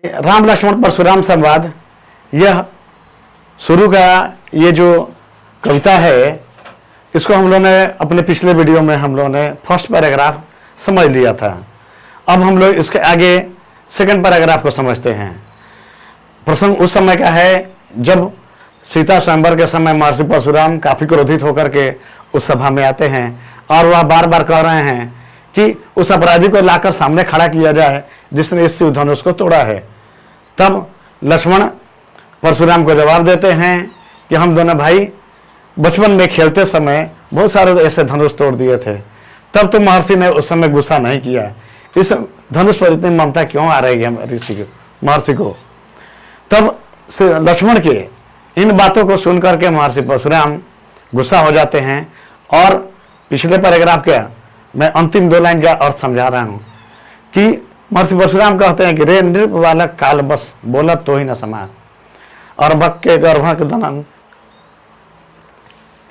राम लक्ष्मण परशुराम संवाद, यह शुरू का ये जो कविता है, इसको हम लोगों ने अपने पिछले वीडियो में हम लोगों ने फर्स्ट पैराग्राफ समझ लिया था। अब हम लोग इसके आगे सेकंड पैराग्राफ को समझते हैं। प्रसंग उस समय का है जब सीता स्वयंवर के समय महर्षि परशुराम काफी क्रोधित होकर के उस सभा में आते हैं और वह बार बार कह रहे हैं कि उस अपराधी को लाकर सामने खड़ा किया जाए जिसने इस शिव धनुष को तोड़ा है। तब लक्ष्मण परशुराम को जवाब देते हैं कि हम दोनों भाई बचपन में खेलते समय बहुत सारे ऐसे धनुष तोड़ दिए थे, तब तो महर्षि ने उस समय गुस्सा नहीं किया। इस धनुष पर इतनी ममता क्यों आ रही है महर्षि को? तब लक्ष्मण के इन बातों को सुनकर के महर्षि परशुराम गुस्सा हो जाते हैं। और पिछले पैराग्राफ के मैं अंतिम 2 लाइन का अर्थ समझा रहा हूं कि महर्षि परशुराम कहते हैं कि रे नृप बालक काल बस बोलत तो ही न समाज, और भक्त के गर्भ दनन।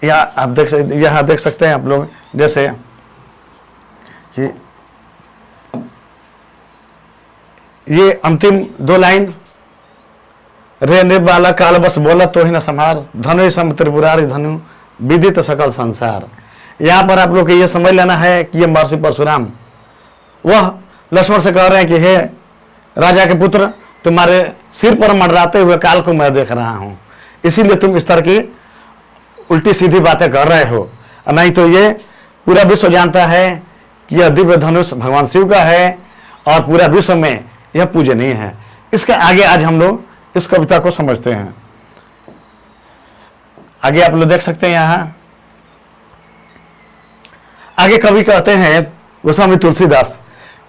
यह देख सकते हैं आप लोग, जैसे कि ये अंतिम 2 लाइन, रे नृप बालक काल बस बोलत तो ही न समार, धनु सम त्रिपुरारी धनु विदित सकल संसार। यहाँ पर आप लोग को ये समझ लेना है कि ये महर्षि परशुराम वह लक्ष्मण से कह रहे हैं कि हे राजा के पुत्र, तुम्हारे सिर पर मंडराते हुए काल को मैं देख रहा हूं, इसीलिए तुम इस तरह की उल्टी सीधी बातें कर रहे हो। नहीं तो ये पूरा विश्व जानता है कि यह दिव्य धनुष भगवान शिव का है और पूरा विश्व में यह पूजनीय है। इसके आगे आज हम लोग इस कविता को समझते हैं। आगे आप लोग देख सकते हैं, यहां आगे कवि कहते हैं गोस्वामी तुलसीदास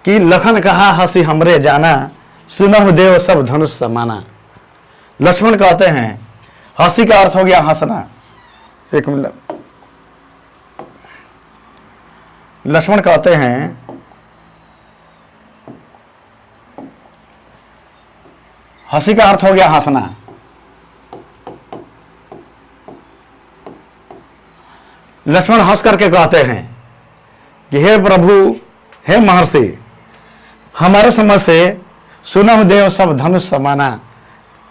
कि लखन कहा हंसी हमरे जाना, सुनहु देव सब धनुष समाना। लक्ष्मण कहते हैं, हंसी का अर्थ हो गया हंसना। एक मिनट, लक्ष्मण कहते हैं हंसी का अर्थ हो गया हंसना। लक्ष्मण हंस करके कहते हैं कि हे प्रभु, हे महर्षि, हमारे समझ से सुनहु देव सब धनुष समाना।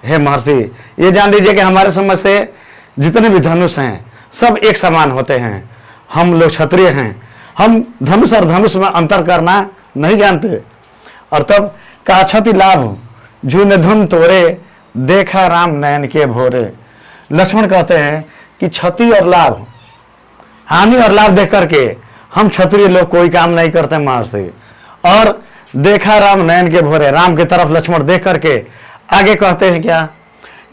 हे महर्षि, ये जान लीजिए कि हमारे समझ से जितने भी धनुष हैं सब एक समान होते हैं। हम लोग क्षत्रिय हैं, हम धनुष और धनुष में अंतर करना नहीं जानते। और तब का क्षति लाभ झून धुन तोरे, देखा राम नयन के भोरे। लक्ष्मण कहते हैं कि क्षति और लाभ, हानि और लाभ देख करके हम क्षत्रिय लोग कोई काम नहीं करते महर्षि। और देखा राम नयन के भोरे, राम की तरफ लक्ष्मण देख करके आगे कहते हैं क्या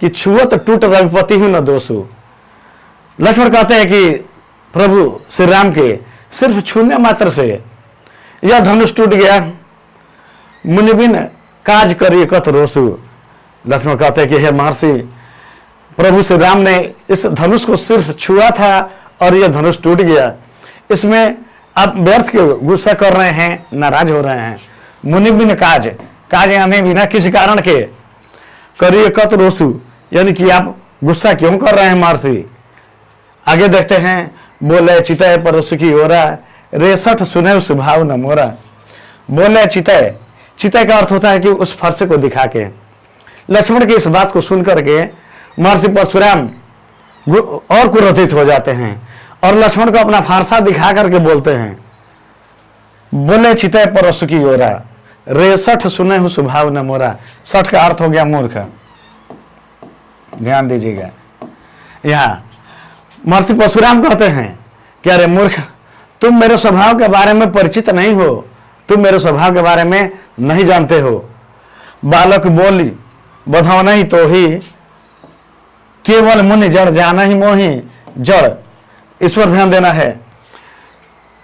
कि छुअत टूट रघुपति ही न दोषु। लक्ष्मण कहते हैं कि प्रभु श्री राम के सिर्फ छूने मात्र से यह धनुष टूट गया, मुनिबिन काज करिए कत रोसु। लक्ष्मण कहते हैं कि हे महर्षि, प्रभु श्री राम ने इस धनुष को सिर्फ छुआ था और यह धनुष टूट गया, इसमें आप व्यर्थ के गुस्सा कर रहे हैं, नाराज हो रहे हैं। मुनि बिन काज, काज यानी बिना किसी कारण के, करिए कत रोसु, यानी कि आप गुस्सा क्यों कर रहे हैं महर्षि। आगे देखते हैं, बोले चितय पर सुखी हो रहा, रेसठ सुने स्वभाव न मोरा। बोले चितय, चितय का अर्थ होता है कि उस फर्श को दिखा के। लक्ष्मण की इस बात को सुन करके महर्षि परशुराम और क्रोधित हो जाते हैं और लक्ष्मण को अपना फारसा दिखा करके बोलते हैं, बोले चितय पर सुखी हो रहा, रेसठ सुने हूं स्वभाव न मोरा। सठ का अर्थ हो गया मूर्ख। ध्यान दीजिएगा, यहां महर्षि परशुराम कहते हैं कि अरे मूर्ख, तुम मेरे स्वभाव के बारे में परिचित नहीं हो, तुम मेरे स्वभाव के बारे में नहीं जानते हो। बालक बोली बधाओ नहीं तो ही, केवल मुनि जड़ जाना ही मोही जड़। इस पर ध्यान देना है।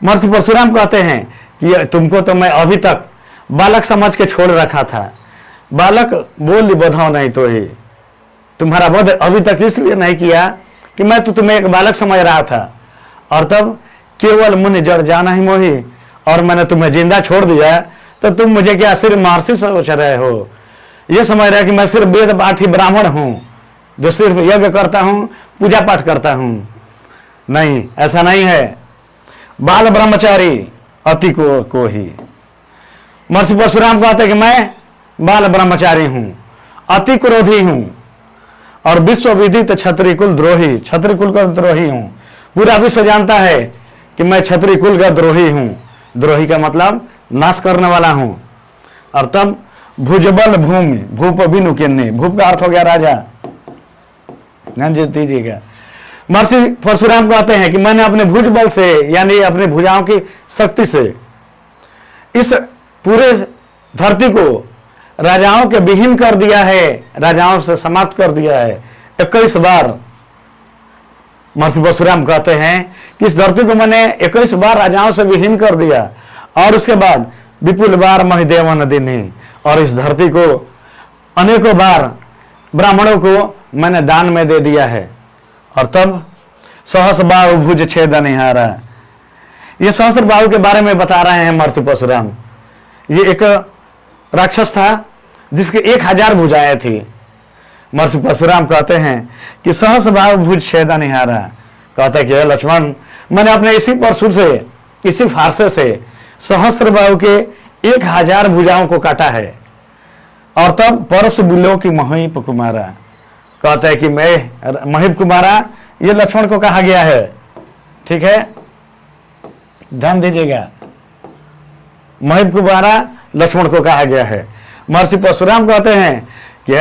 महर्षि परशुराम कहते हैं कि तुमको तो मैं अभी तक बालक समझ के छोड़ रखा था। बालक बोली बधाओ नहीं तो ही, तुम्हारा वध अभी तक इसलिए नहीं किया कि मैं तो तुम्हें एक बालक समझ रहा था, और तब केवल मुनि जड़ जाना ही मोही, और मैंने तुम्हें जिंदा छोड़ दिया तो तुम मुझे क्या सिर्फ महर्षि सोच रहे हो? ये समझ रहे कि मैं सिर्फ वेद पाठी ब्राह्मण हूं जो सिर्फ यज्ञ करता हूं, पूजा पाठ करता हूं। नहीं, ऐसा नहीं है। बाल ब्रह्मचारी अति को ही। महर्षि परशुराम कहते कि मैं बाल ब्रह्मचारी हूं, अति क्रोधी हूं और विश्व विदित क्षत्रिय कुल द्रोही, क्षत्रिय कुल का द्रोही हूं। पूरा विश्व जानता है कि मैं क्षत्रिय कुल का द्रोही हूं। द्रोही का मतलब नाश करने वाला हूं। और तब भुजबल भूमि, भूप बिनु किन्नी, भूप का अर्थ हो गया राजा, ध्यान दीजिएगा। महर्षि परशुराम कहते हैं कि मैंने अपने भुज बल से यानी अपने भुजाओं की शक्ति से इस पूरे धरती को राजाओं के विहीन कर दिया है, राजाओं से समाप्त कर दिया है। 21 बार महर्षि परशुराम कहते हैं कि इस धरती को मैंने 21 बार राजाओं से विहीन कर दिया और उसके बाद विपुल बार महिदेव नदिनी, और इस धरती को अनेकों बार ब्राह्मणों को मैंने दान में दे दिया है। और तब सहस्र बाहु भुज छेद निहारा, ये सहस्र बाहु के बारे में बता रहे हैं महर्षि परशुराम। ये एक राक्षस था जिसके 1000 भुजाएं थी। महर्षि परशुराम कहते हैं कि सहस्र बाहु भुज छेद निहारा, कहता है कि लक्ष्मण मैंने अपने इसी परशुर से, इसी फारसे से सहस्र बाहु के 1000 भुजाओं को काटा है। और तब परशु बिलो की महिप कुमारा, कहता है कि मैं महिप कुमारा, ये लक्ष्मण को कहा गया है। ठीक है, ध्यान दीजिएगा, महिप कुमारा लक्ष्मण को कहा गया है। महर्षि परशुराम कहते हैं कि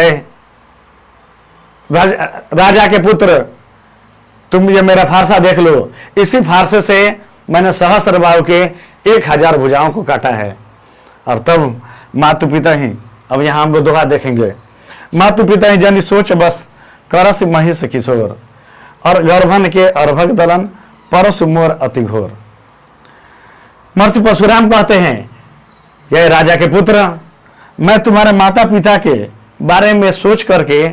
राजा के पुत्र, तुम ये मेरा फारसा देख लो, इसी फारसे से मैंने सहस्र बाहु के 1000 भुजाओं को काटा है। और तब मातु पिता ही, अब यहां हम लोग दोहा देखेंगे, मातु पिता ही जन सोच बस करस महिष किशोर, और गर्भन के अर्भक दलन परसु मोर अति घोर। महर्षि परशुराम कहते हैं, यह राजा के पुत्र, मैं तुम्हारे माता पिता के बारे में सोच करके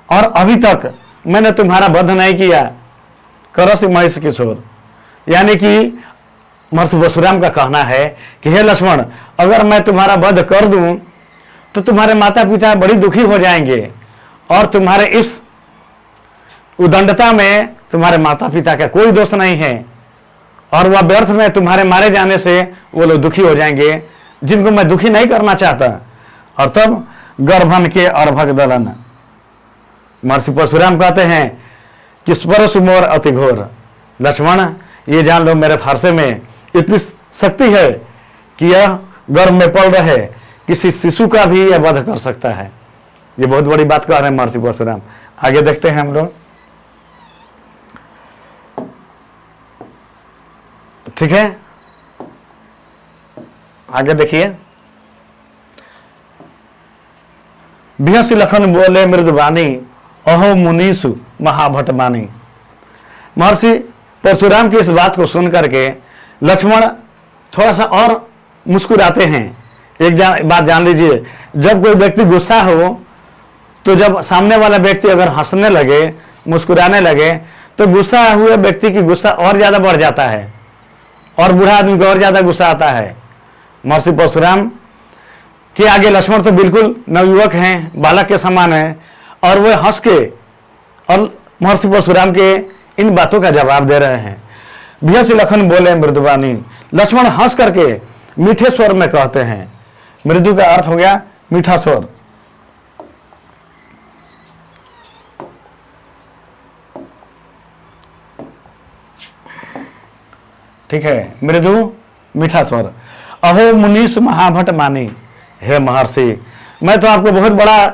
और अभी तक मैंने तुम्हारा वध नहीं किया। करस महिष किशोर, यानी कि महर्षि परशुराम का कहना है कि हे लक्ष्मण, अगर मैं तुम्हारा वध कर दूं तो तुम्हारे माता पिता बड़ी दुखी हो जाएंगे और तुम्हारे इस उदंडता में तुम्हारे माता पिता का कोई दोष नहीं है, और वह व्यर्थ में तुम्हारे मारे जाने से वो लोग दुखी हो जाएंगे, जिनको मैं दुखी नहीं करना चाहता। और तब गर्भन के अर्भक दलन, महर्षि परशुराम कहते हैं कि परशु मोर अति घोर, लक्ष्मण ये जान लो मेरे फारसे में इतनी शक्ति है कि यह गर्भ में पल रहे किसी शिशु का भी यह वध कर सकता है। ये बहुत बड़ी बात कह रहे हैं महर्षि परशुराम। आगे देखते हैं हम लोग, ठीक है, आगे देखिए। बिहसी लखन बोले मृदुबानी, अहो मुनीसु महाभट मानी। महर्षि परशुराम की इस बात को सुन करके लक्ष्मण थोड़ा सा और मुस्कुराते हैं। एक बात जान लीजिए, जब कोई व्यक्ति गुस्सा हो तो जब सामने वाला व्यक्ति अगर हंसने लगे, मुस्कुराने लगे, तो गुस्सा हुए व्यक्ति की गुस्सा और ज्यादा बढ़ जाता है और बूढ़ा आदमी को और ज्यादा गुस्सा आता है। महर्षि परशुराम के आगे लक्ष्मण तो बिल्कुल नवयुवक हैं, बालक के समान है, और वह हंस के और महर्षि परशुराम के इन बातों का जवाब दे रहे हैं। बिहसी लखन बोले मृदुबानी, लक्ष्मण हंस करके मीठे स्वर में कहते हैं। मृदु का अर्थ हो गया मीठा स्वर। ठीक है, मृदु मीठा स्वर। अहो मुनीष महाभट मानी, हे महर्षि मैं तो आपको बहुत बड़ा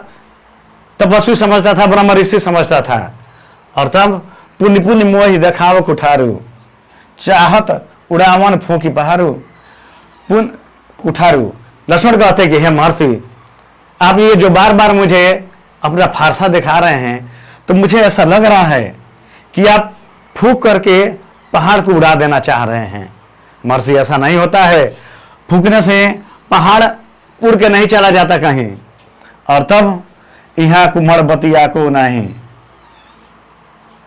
तपस्वी समझता था, ब्रह्म ऋषि समझता था, और तब पुण्य पुण्य मोहि देखाव कुठारू, चाहत उड़ावन फूकी पहारू पुण्य कुठारू। लक्ष्मण कहते कि हे महर्षि आप ये जो बार बार मुझे अपना फारसा दिखा रहे हैं, तो मुझे ऐसा लग रहा है कि आप फूंक करके पहाड़ को उड़ा देना चाह रहे हैं। महर्षि ऐसा नहीं होता है, फूंकने से पहाड़ उड़ के नहीं चला जाता कहीं। और तब यहाँ कुमड़ बतिया को नहीं।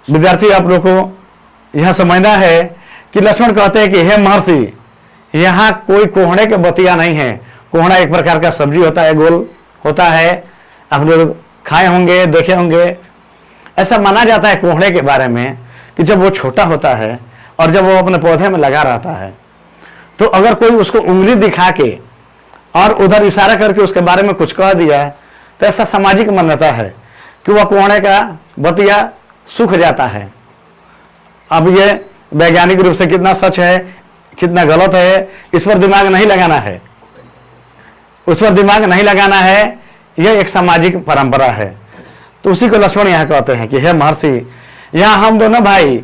विद्यार्थी आप लोग को यह समझना है कि लक्ष्मण कहते हैं कि हे महर्षि यहाँ कोई कोहड़े के बतिया नहीं है। कोहड़ा एक प्रकार का सब्जी होता है, गोल होता है, आप लोग खाए होंगे, देखे होंगे। ऐसा माना जाता है कोहड़े के बारे में कि जब वो छोटा होता है और जब वो अपने पौधे में लगा रहता है, तो अगर कोई उसको उंगली दिखा के और उधर इशारा करके उसके बारे में कुछ कह दिया है, तो ऐसा सामाजिक मान्यता है कि वह कोने का बतिया सूख जाता है। अब ये वैज्ञानिक रूप से कितना सच है कितना गलत है, इस पर दिमाग नहीं लगाना है, उस पर दिमाग नहीं लगाना है, यह एक सामाजिक परंपरा है। तो उसी को लक्ष्मण यहाँ कहते हैं कि हे महर्षि, यहाँ हम दोनों भाई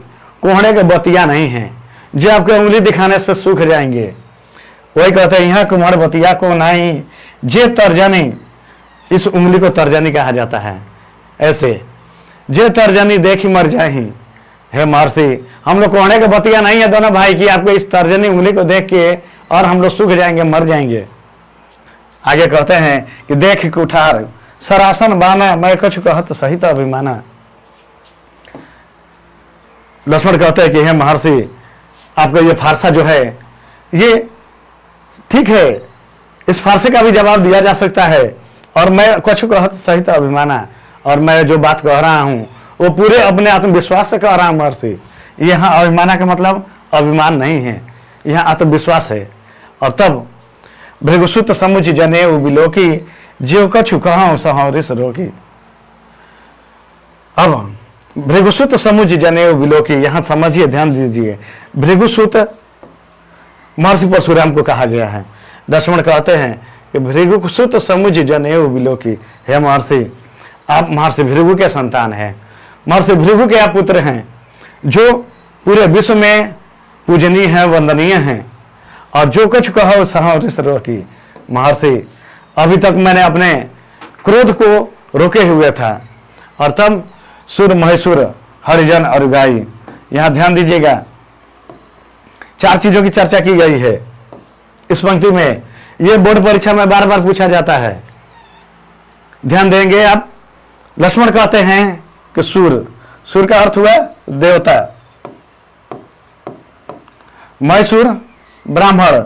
कोहड़े के बतिया नहीं हैं जो आपके उंगली दिखाने से सूख जाएंगे। वही कहते हैं यहाँ कुम्हार बतिया को नहीं जे तर्जनी, इस उंगली को तर्जनी कहा जाता है। ऐसे जे तर्जनी देखी मर जाही। हे महर्षि, हम लोग कोहड़े के बतिया नहीं है दोनों भाई की आपको इस तर्जनी उंगली को देख के और हम लोग सूख जाएंगे, मर जाएंगे। आगे कहते हैं कि देख कुठार सरासन बाना, मैं कुछ कहत सही तो अभिमाना। लक्ष्मण कहते हैं कि हे महर्षि, आपका ये फारसा जो है ये ठीक है, इस फारसे का भी जवाब दिया जा सकता है, और मैं कुछ कहत सही तो अभिमाना, और मैं जो बात कह रहा हूं वो पूरे अपने आत्मविश्वास से कह रहा हूं महर्षि। यहाँ अभिमाना का मतलब अभिमान नहीं है, यहाँ आत्मविश्वास है। और तब भृगुसुत समुच जनेऊ बिलोकी, जीव कछु कहूं सहोरिस रोकी। अब भृगुसुत समुच जनेऊ बिलोकी, यहां समझिए, ध्यान दीजिए। भृगुसुत महर्षि परशुराम को कहा गया है। लक्ष्मण कहते हैं कि भृगुसुत समुच जनेऊ बिलोकी, हे महर्षि, आप महर्षि भृगु के संतान हैं, महर्षि भृगु के आप पुत्र हैं जो पूरे विश्व में पूजनीय हैं, वंदनीय हैं, और जो कुछ कहो सहोरिस रोकी। महर्षि, अभी तक मैंने अपने क्रोध को रोके हुए था, और तब सुर महेश्वर हरिजन और गाई, यहां ध्यान दीजिएगा, 4 चीजों की चर्चा की गई है इस पंक्ति में। यह बोर्ड परीक्षा में बार बार पूछा जाता है, ध्यान देंगे आप। लक्ष्मण कहते हैं कि सूर, सूर का अर्थ हुआ देवता, मैसूर ब्राह्मण,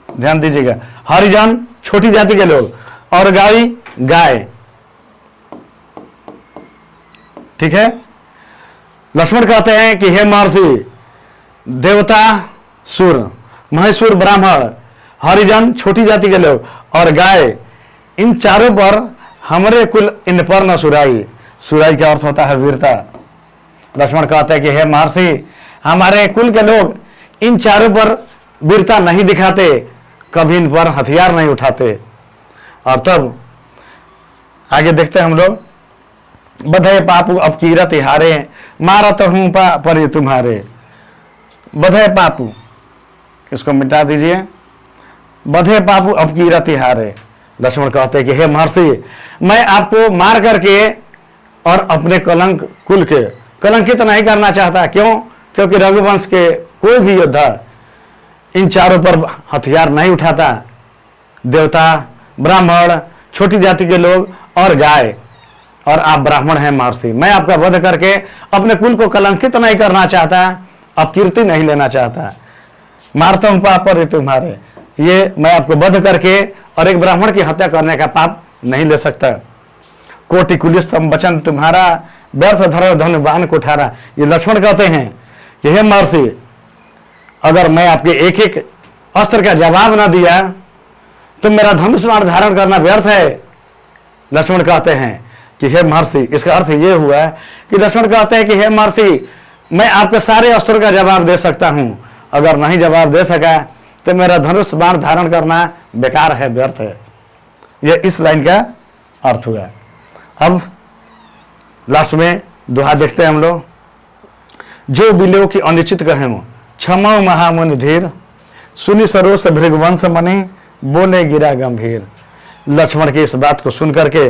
ध्यान दीजिएगा, हरिजन छोटी जाति के लोग, और गाय गाय, ठीक है। लक्ष्मण कहते हैं कि हे महर्षि, देवता सूर, महेश्वर ब्राह्मण, हरिजन छोटी जाति के लोग, और गाय, इन चारों पर हमरे कुल इन पर न सुराई। सुराई का अर्थ होता है वीरता। लक्ष्मण कहते हैं कि हे महर्षि, हमारे कुल के लोग इन चारों पर वीरता नहीं दिखाते, कभी इन पर हथियार नहीं उठाते। और तब आगे देखते हैं हम लोग, बधे पापू अब कीरत हारे, मारत हूं पर तुम्हारे। बधे पापू, इसको मिटा दीजिए, बधे पापू अब कीरत हारे। लक्ष्मण कहते हैं कि हे महर्षि, मैं आपको मार करके और अपने कलंक कुल के कलंकित नहीं करना चाहता। क्यों? क्योंकि रघुवंश के कोई भी योद्धा इन चारों पर हथियार नहीं उठाता, देवता, ब्राह्मण, छोटी जाति के लोग और गाय, और आप ब्राह्मण हैं महर्षि। मैं आपका वध करके अपने कुल को कलंकित नहीं करना चाहता, अपकीर्ति नहीं लेना चाहता। मारता हूं पाप पर तुम्हारे, ये मैं आपको वध करके और एक ब्राह्मण की हत्या करने का पाप नहीं ले सकता। कोटि कुलिस वचन तुम्हारा, व्यर्थ धर्म धन बाण कोठारा। ये लक्ष्मण कहते हैं कि हे महर्षि, अगर मैं आपके एक एक अस्त्र का जवाब ना दिया तो मेरा धनुष बाण धारण करना व्यर्थ है। लक्ष्मण कहते हैं कि हे महर्षि, इसका अर्थ ये हुआ कि लक्ष्मण कहते हैं कि हे महर्षि, मैं आपके सारे अस्त्रों का जवाब दे सकता हूं, अगर नहीं जवाब दे सका तो मेरा धनुष बाण धारण करना बेकार है, व्यर्थ है। यह इस लाइन का अर्थ हुआ। अब लास्ट में दोहा देखते हैं हम लोग, जो बिलो की अनिश्चित कहे क्षमा महामुनि धीर, सुनी सरोस भृगवंश मणि, बोले गिरा गंभीर। लक्ष्मण की इस बात को सुन करके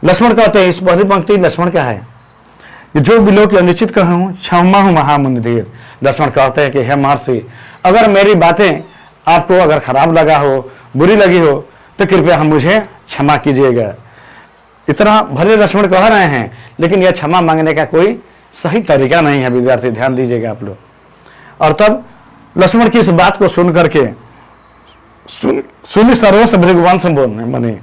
लक्ष्मण कहते हैं, इस पहली पंक्ति लक्ष्मण का है, जो बिलो की अनिश्चित कहूं क्षमा महामुनि धीर। लक्ष्मण कहते हैं कि हे महर्षि, अगर मेरी बातें आपको अगर खराब लगा हो, बुरी लगी हो, तो कृपया हम मुझे क्षमा कीजिएगा। इतना भले लक्ष्मण कह रहे हैं, लेकिन यह क्षमा मांगने का कोई सही तरीका नहीं है। विद्यार्थी ध्यान दीजिएगा आप लोग। और तब लक्ष्मण की इस बात को सुन करके सुनी सर्वस भृगवंश बोलने मने,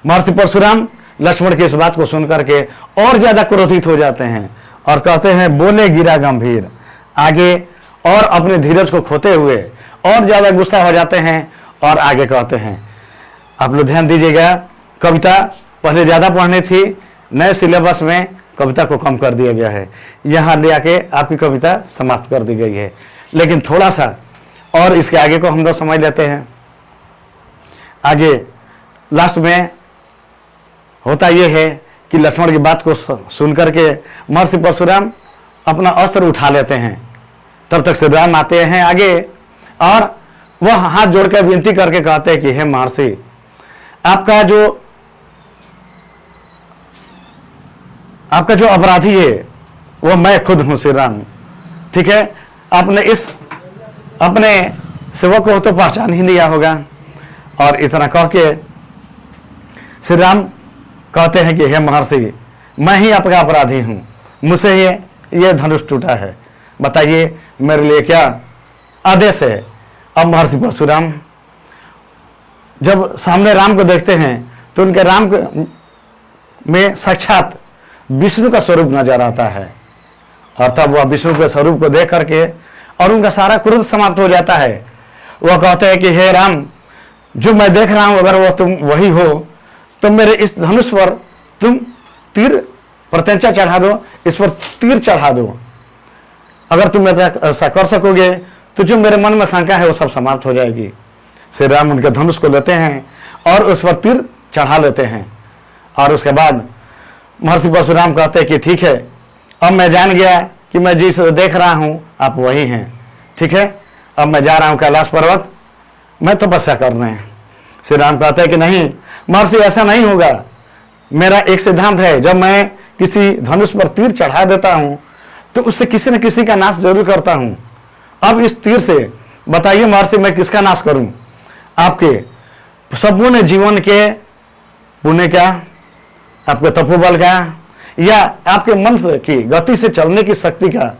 महर्षि परशुराम लक्ष्मण की इस बात को सुन करके और ज्यादा क्रोधित हो जाते हैं और कहते हैं, बोले गिरा गंभीर। आगे और अपने धीरज को खोते हुए और ज़्यादा गुस्सा हो जाते हैं और आगे कहते हैं। आप लोग ध्यान दीजिएगा, कविता पहले ज़्यादा पढ़नी थी, नए सिलेबस में कविता को कम कर दिया गया है, यहाँ ले आके आपकी कविता समाप्त कर दी गई है। लेकिन थोड़ा सा और इसके आगे को हम लोग समझ लेते हैं। आगे लास्ट में होता यह है कि लक्ष्मण की बात को सुन करके महर्षि परशुराम अपना अस्त्र उठा लेते हैं। तब तक श्री राम आते हैं आगे और वह हाथ जोड़कर विनती करके कहते हैं कि हे महर्षि, आपका जो अपराधी है वो मैं खुद हूं श्री राम। ठीक है, आपने इस अपने सेवक को तो पहचान ही लिया होगा। और इतना कह के श्री राम कहते हैं कि हे महर्षि, मैं ही आपका अपराधी हूं, मुझसे ये धनुष टूटा है, बताइए मेरे लिए क्या आदेश है। अब महर्षि परशुराम जब सामने राम को देखते हैं तो उनके राम में साक्षात विष्णु का स्वरूप नजर आता है। और तब वह विष्णु के स्वरूप को देख करके और उनका सारा क्रोध समाप्त हो जाता है। वह कहते हैं कि हे राम, जो मैं देख रहा हूं अगर वह तुम वही हो तो मेरे इस धनुष पर तुम तीर प्रत्यंचा चढ़ा दो, इस पर तीर चढ़ा दो। अगर तुम ऐसा कर सकोगे तो जो मेरे मन में शंका है वो सब समाप्त हो जाएगी। श्री राम उनके धनुष को लेते हैं और उस पर तीर चढ़ा लेते हैं। और उसके बाद महर्षि परशुराम कहते हैं कि ठीक है, अब मैं जान गया कि मैं जिस देख रहा हूं आप वही हैं। ठीक है, अब मैं जा रहा हूं कैलाश पर्वत मैं तपस्या करने। श्री राम कहते हैं कि नहीं महर्षि, ऐसा नहीं होगा। मेरा एक सिद्धांत है, जब मैं किसी धनुष पर तीर चढ़ा देता हूं तो उससे किसी न किसी का नाश जरूर करता हूं। अब इस तीर से बताइए महर्षि, मैं किसका नाश करूं? आपके संपूर्ण जीवन के पुण्य का, आपके तपोबल का, या आपके मन की गति से चलने की शक्ति का।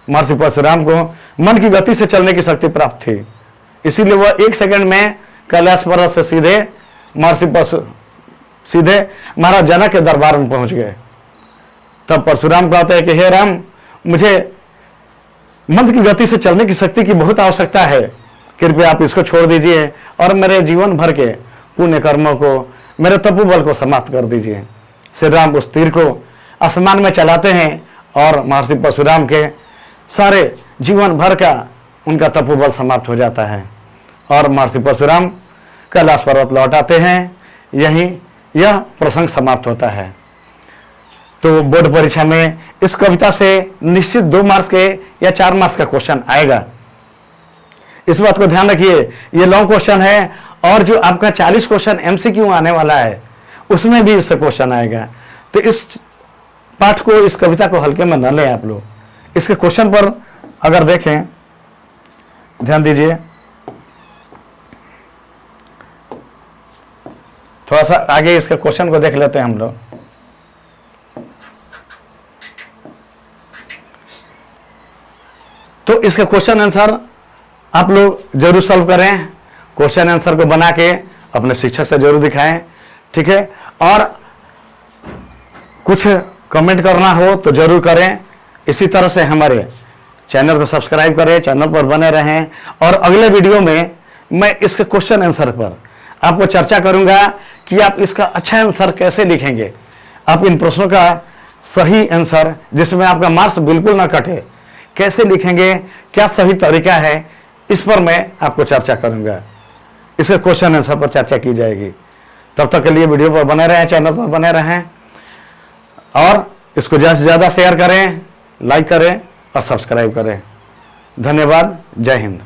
महर्षि परशुराम को मन की गति से चलने की शक्ति प्राप्त थी, इसीलिए वह 1 सेकंड में कैलाश पर्वत से सीधे महाराज जनक के दरबार में पहुंच गए। तब परशुराम कहते हैं कि हे राम, मुझे मन की गति से चलने की शक्ति की बहुत आवश्यकता है, कृपया आप इसको छोड़ दीजिए और मेरे जीवन भर के पुण्य कर्मों को, मेरे तपोबल को समाप्त कर दीजिए। श्री राम उस तीर को आसमान में चलाते हैं और महर्षि परशुराम के सारे जीवन भर का उनका तपोबल समाप्त हो जाता है और महर्षि परशुराम कैलाश पर्वत लौट आते हैं। यही यह प्रसंग समाप्त होता है। तो बोर्ड परीक्षा में इस कविता से निश्चित 2 मार्क्स के या 4 मार्क्स का क्वेश्चन आएगा। इस बात को ध्यान रखिए, ये लॉन्ग क्वेश्चन है और जो आपका 40 क्वेश्चन MCQ आने वाला है उसमें भी इससे क्वेश्चन आएगा। तो इस पाठ को, इस कविता को हल्के में न लें आप लोग। इसके क्वेश्चन पर अगर देखें, ध्यान दीजिए, थोड़ा सा आगे इसके क्वेश्चन को देख लेते हैं हम लोग। तो इसके क्वेश्चन आंसर आप लोग जरूर सॉल्व करें, क्वेश्चन आंसर को बना के अपने शिक्षक से जरूर दिखाएं। ठीक है, और कुछ कमेंट करना हो तो जरूर करें। इसी तरह से हमारे चैनल को सब्सक्राइब करें, चैनल पर बने रहें। और अगले वीडियो में मैं इसके क्वेश्चन आंसर पर आपको चर्चा करूंगा कि आप इसका अच्छा आंसर कैसे लिखेंगे। आप इन प्रश्नों का सही आंसर, जिसमें आपका मार्क्स बिल्कुल ना कटे, कैसे लिखेंगे, क्या सही तरीका है, इस पर मैं आपको चर्चा करूंगा। इसके क्वेश्चन आंसर पर चर्चा की जाएगी। तब तक के लिए वीडियो पर बने रहें, चैनल पर बने रहें और इसको ज़्यादा से ज़्यादा शेयर करें, लाइक करें और सब्सक्राइब करें। धन्यवाद। जय हिंद।